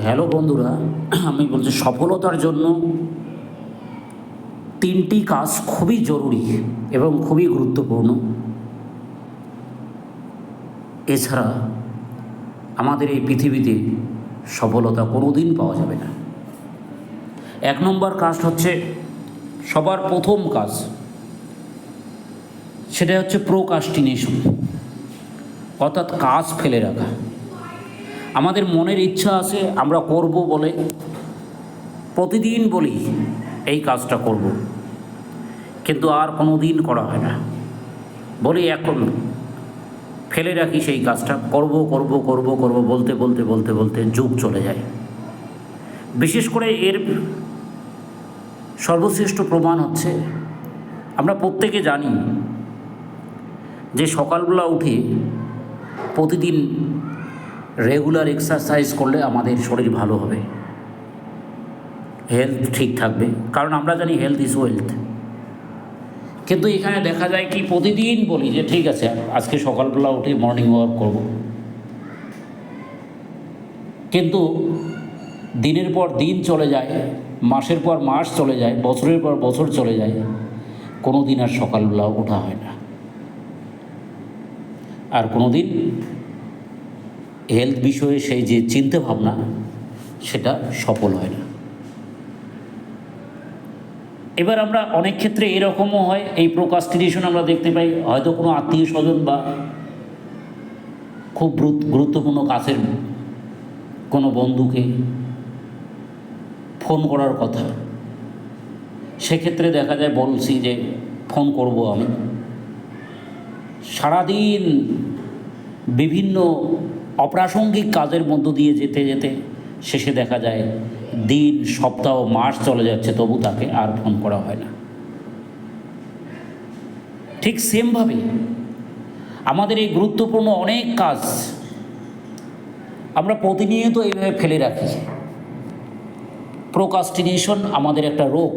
Hello বন্ধুরা, আমি বলছি সফলতার জন্য তিনটি কাজ খুবই জরুরি এবং খুবই গুরুত্বপূর্ণ। এছাড়া আমাদের এই পৃথিবীতে সফলতা কোনো দিন পাওয়া যাবে না। এক নম্বর কাজ হচ্ছে, সবার প্রথম কাজ, সেটা হচ্ছে প্রোক্রাস্টিনেশন, অর্থাৎ কাজ ফেলে রাখা। আমাদের মনের ইচ্ছা আছে, আমরা করব বলে প্রতিদিন বলি এই কাজটা করব, কিন্তু আর কোনো দিন করা হয় না। বলি এখন ফেলে রাখি সেই কাজটা, করব করব করব করব বলতে বলতে বলতে বলতে যুগ চলে যায়। বিশেষ করে এর সর্বশ্রেষ্ঠ প্রমাণ হচ্ছে, আমরা প্রত্যেকে জানি যে সকালবেলা উঠে প্রতিদিন রেগুলার এক্সারসাইজ করলে আমাদের শরীর ভালো হবে, হেলথ ঠিক থাকবে, কারণ আমরা জানি হেলথ ইজ ওয়েলথ। কিন্তু এখানে দেখা যায় কি, প্রতিদিন বলি যে ঠিক আছে আজকে সকালবেলা উঠে মর্নিং ওয়াক করব, কিন্তু দিনের পর দিন চলে যায়, মাসের পর মাস চলে যায়, বছরের পর বছর চলে যায়, কোনো দিন আর সকালবেলা ওঠা হয় না, আর কোনো দিন হেলথ বিষয়ে সেই যে চিন্তা ভাবনা সেটা সফল হয় না। এবার আমরা অনেক ক্ষেত্রে এরকমও হয়, এই প্রোক্রাস্টিনেশন আমরা দেখতে পাই, হয়তো কোনো আত্মীয় স্বজন বা খুব গুরুত্বপূর্ণ কাছের কোনো বন্ধুকে ফোন করার কথা, সেক্ষেত্রে দেখা যায় বলছি যে ফোন করব আমি, সারাদিন বিভিন্ন অপ্রাসঙ্গিক কাজের মধ্য দিয়ে যেতে যেতে শেষে দেখা যায় দিন, সপ্তাহ, মাস চলে যাচ্ছে, তবু তাকে আর ফোন করা হয় না। ঠিক সেমভাবে আমাদের এই গুরুত্বপূর্ণ অনেক কাজ আমরা প্রতিনিয়ত এইভাবে ফেলে রাখি। প্রোক্রাস্টিনেশন আমাদের একটা রোগ।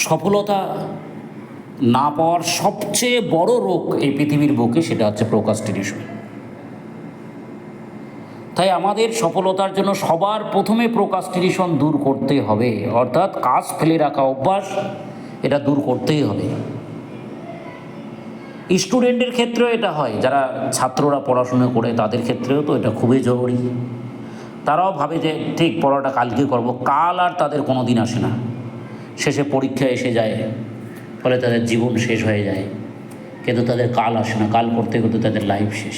সফলতা না পাওয়ার সবচেয়ে বড় রোগ এই পৃথিবীর বুকে, সেটা হচ্ছে প্রোক্রাস্টিনেশন। তাই আমাদের সফলতার জন্য সবার প্রথমে প্রোক্রাস্টিনেশন দূর করতে হবে, অর্থাৎ কাজ ফেলে রাখা অভ্যাস, এটা দূর করতেই হবে। স্টুডেন্টের ক্ষেত্রেও এটা হয়, যারা ছাত্ররা পড়াশোনা করে তাদের ক্ষেত্রেও তো এটা খুবই জরুরি। তারাও ভাবে যে ঠিক পড়াটা কালকে করব, কাল আর তাদের কোনো দিন আসে না, শেষে পরীক্ষা এসে যায়, ফলে তাদের জীবন শেষ হয়ে যায়, কিন্তু তাদের কাল আসে না, কাল করতে করতে তাদের লাইফ শেষ।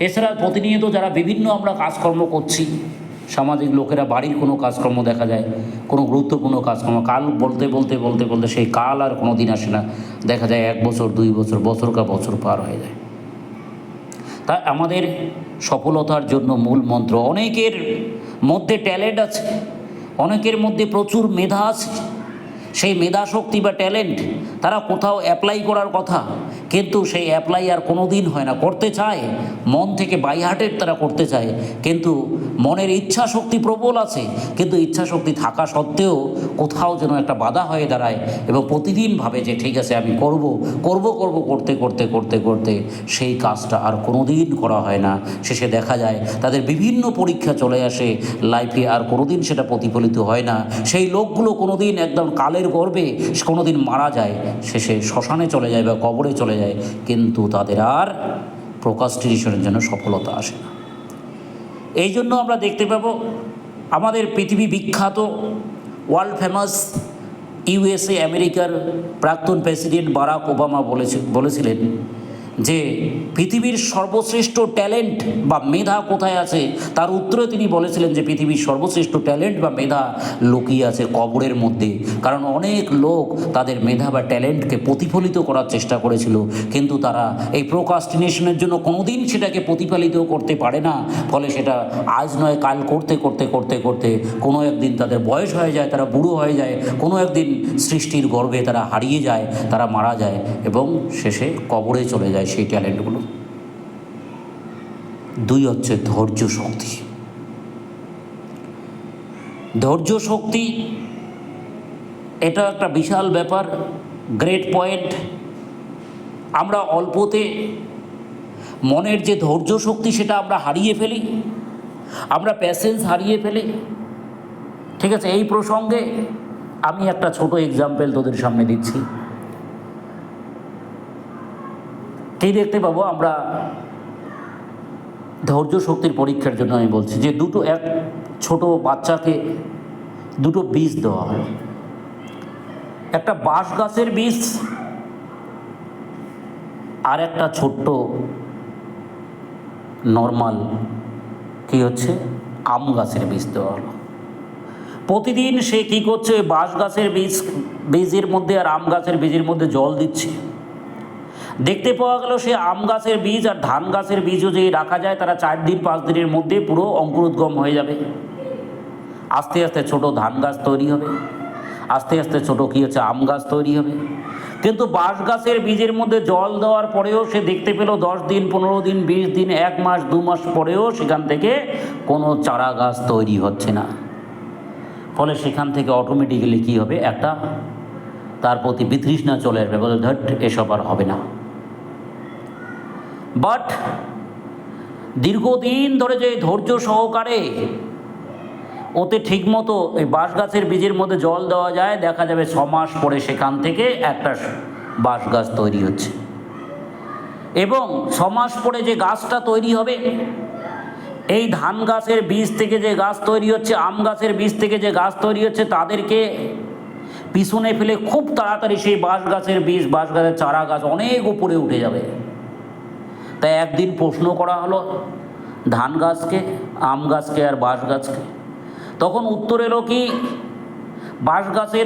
এছাড়া প্রতিনিয়ত যারা বিভিন্ন আমরা কাজকর্ম করছি, সামাজিক লোকেরা বাড়ির কোনো কাজকর্ম দেখা যায়, কোনো গুরুত্বপূর্ণ কাজকর্ম কাল বলতে বলতে বলতে বলতে সেই কাল আর কোনো দিন আসে না, দেখা যায় 1 বছর 2 বছর, বছর কা বছর পার হয়ে যায়। তাই আমাদের সফলতার জন্য মূল মন্ত্র, অনেকের মধ্যে ট্যালেন্ট আছে, অনেকের মধ্যে প্রচুর মেধা আছে, সেই মেধা শক্তি বা ট্যালেন্ট তারা কোথাও অ্যাপ্লাই করার কথা, কিন্তু সেই অ্যাপ্লাই আর কোনো দিন হয় না। করতে চায় মন থেকে, বাই হার্টেড তারা করতে চায়, কিন্তু মনের ইচ্ছা শক্তি প্রবল আছে, কিন্তু ইচ্ছা শক্তি থাকা সত্ত্বেও কোথাও যেন একটা বাধা হয়ে দাঁড়ায়, এবং প্রতিদিন ভাবে যে ঠিক আছে আমি করব করব করব, করতে করতে করতে করতে সেই কাজটা আর কোনো দিন করা হয় না। শেষে দেখা যায় তাদের বিভিন্ন পরীক্ষা চলে আসে লাইফে, আর কোনো দিন সেটা প্রতিফলিত হয় না। সেই লোকগুলো কোনো দিন একদম কালের গর্ভে কোনো দিন মারা যায়, শেষে শ্মশানে চলে যায় বা কবরে চলে যায়, কিন্তু তাদের আর প্রোক্রাস্টিনেশনের জন্য সফলতা আসে না। এই জন্য আমরা দেখতে পাবো আমাদের পৃথিবী বিখ্যাত, ওয়ার্ল্ড ফেমাস ইউএসএ আমেরিকার প্রাক্তন প্রেসিডেন্ট বারাক ওবামা বলেছিলেন যে পৃথিবীর সর্বশ্রেষ্ঠ ট্যালেন্ট বা মেধা কোথায় আছে, তার উত্তরে তিনি বলেছিলেন যে পৃথিবীর সর্বশ্রেষ্ঠ ট্যালেন্ট বা মেধা লুকিয়ে আছে কবরের মধ্যে। কারণ অনেক লোক তাদের মেধা বা ট্যালেন্টকে প্রতিফলিত করার চেষ্টা করেছিল, কিন্তু তারা এই প্রোক্রাস্টিনেশনের জন্য কোনো দিন সেটাকে প্রতিফলিত করতে পারে না, ফলে সেটা আজ নয় কাল করতে করতে করতে করতে কোনো একদিন তাদের বয়স হয়ে যায়, তারা বুড়ো হয়ে যায়, কোনো একদিন সৃষ্টির গর্ভে তারা হারিয়ে যায়, তারা মারা যায়, এবং শেষে কবরে চলে যায় সেই ট্যালেন্টগুলো। 2 হচ্ছে ধৈর্য শক্তি। ধৈর্য শক্তি এটা একটা বিশাল ব্যাপার, গ্রেট পয়েন্ট। আমরা অল্পতে মনের যে ধৈর্য শক্তি সেটা আমরা হারিয়ে ফেলি, আমরা প্যাশেন্স হারিয়ে ফেলি। ঠিক আছে, এই প্রসঙ্গে আমি একটা ছোট এক্সাম্পল তোদের সামনে দিচ্ছি। কি দেখতে পাবো আমরা, ধৈর্য শক্তির পরীক্ষার জন্য আমি বলছি যে এক ছোট বাচ্চাকে দুটো বীজ দেওয়া হয়, একটা বাঁশ গাছের বীজ আর একটা ছোট্ট নর্মাল কি হচ্ছে আম গাছের বীজ দেওয়া হলো। প্রতিদিন সে কি করছে, ওই বাঁশ গাছের বীজের মধ্যে আর আম গাছের বীজের মধ্যে জল দিচ্ছে। দেখতে পাওয়া গেল সে আম গাছের বীজ আর ধান গাছের বীজও যদি রাখা যায় তারা 4 দিন 5 দিনের মধ্যে পুরো অঙ্কুরোদ্গম হয়ে যাবে। আস্তে আস্তে ছোট ধান গাছ তৈরি হবে, আস্তে আস্তে ছোট কি হচ্ছে আম গাছ তৈরি হবে। কিন্তু বাঁশ গাছের বীজের মধ্যে জল দেওয়ার পরেও সে দেখতে পেল 10 দিন 15 দিন 20 দিন 1 মাস 2 মাস পরেও সেখান থেকে কোনো চারা গাছ তৈরি হচ্ছে না। ফলে সেখান থেকে অটোমেটিক্যালি কী হবে, একটা তার প্রতি বিতৃষ্ণা চলে আসবে, বলে ধট এসব আর হবে না। বাট দীর্ঘদিন ধরে যে ধৈর্য সহকারে ওতে ঠিকমতো এই বাঁশ গাছের বীজের মধ্যে জল দেওয়া যায়, দেখা যাবে 6 মাস পরে সেখান থেকে একটা বাঁশ গাছ তৈরি হচ্ছে। এবং 6 মাস পরে যে গাছটা তৈরি হবে, এই ধান গাছের বীজ থেকে যে গাছ তৈরি হচ্ছে, আম গাছের বীজ থেকে যে গাছ তৈরি হচ্ছে, তাদেরকে পিছনে ফেলে খুব তাড়াতাড়ি সেই বাঁশ গাছের বীজ, বাঁশ গাছের চারা গাছ অনেক উপরে উঠে যাবে। তাই একদিন প্রশ্ন করা হলো ধান গাছকে, আম গাছকে আর বাঁশ গাছকে। তখন উত্তর এলো কি, বাঁশ গাছের